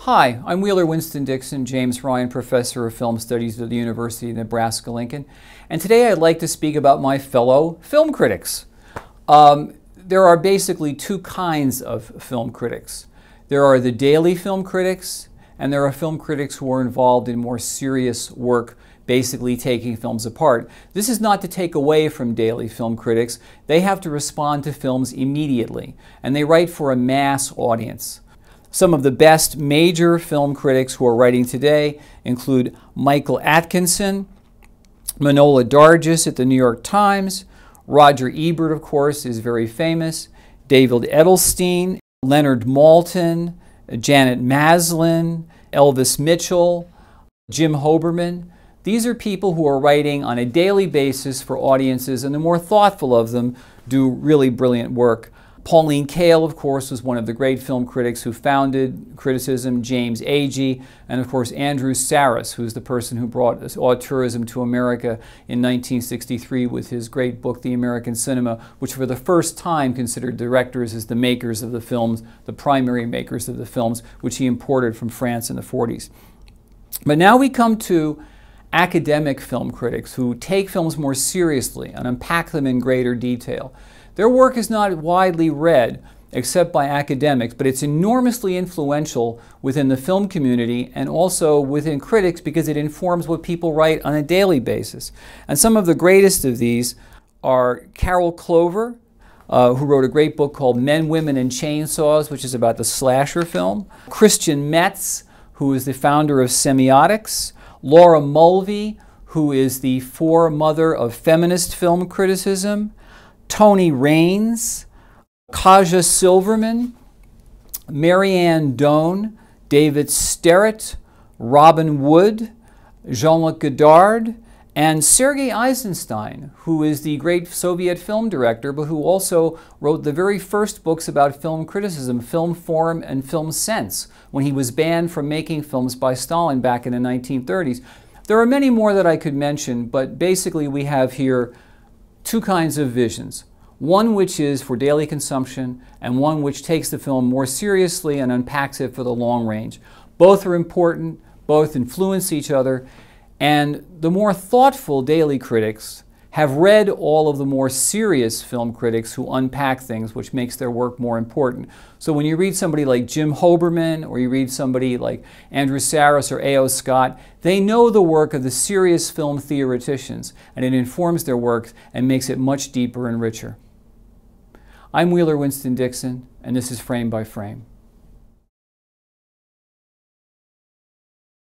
Hi, I'm Wheeler Winston Dixon, James Ryan Professor of Film Studies at the University of Nebraska-Lincoln, and today I'd like to speak about my fellow film critics. There are basically two kinds of film critics. There are the daily film critics, and there are film critics who are involved in more serious work, basically taking films apart. This is not to take away from daily film critics. They have to respond to films immediately, and they write for a mass audience. Some of the best major film critics who are writing today include Michael Atkinson, Manohla Dargis at the New York Times, Roger Ebert, of course, is very famous, David Edelstein, Leonard Maltin, Janet Maslin, Elvis Mitchell, Jim Hoberman. These are people who are writing on a daily basis for audiences, and the more thoughtful of them do really brilliant work. Pauline Kael, of course, was one of the great film critics who founded criticism, James Agee, and of course Andrew Sarris, who's the person who brought auteurism to America in 1963 with his great book, The American Cinema, which for the first time considered directors as the makers of the films, the primary makers of the films, which he imported from France in the 40s. But now we come to academic film critics who take films more seriously and unpack them in greater detail. Their work is not widely read except by academics, but it's enormously influential within the film community and also within critics because it informs what people write on a daily basis. And some of the greatest of these are Clover, who wrote a great book called Men, Women, and Chainsaws, which is about the slasher film. Christian Metz, who is the founder of semiotics. Laura Mulvey, who is the foremother of feminist film criticism. Tony Rayns, Kaja Silverman, Ann Doane, David Sterrett, Robin Wood, Jean-Luc Godard, and Sergei Eisenstein, who is the great Soviet film director, but who also wrote the very first books about film criticism, Film Form and Film Sense, when he was banned from making films by Stalin back in the 1930s. There are many more that I could mention, but basically we have here two kinds of visions. One which is for daily consumption and one which takes the film more seriously and unpacks it for the long range. Both are important, both influence each other, and the more thoughtful daily critics have read all of the more serious film critics who unpack things, which makes their work more important. So when you read somebody like Jim Hoberman or you read somebody like Andrew Sarris or A.O. Scott, they know the work of the serious film theoreticians, and it informs their work and makes it much deeper and richer. I'm Wheeler Winston Dixon, and this is Frame by Frame.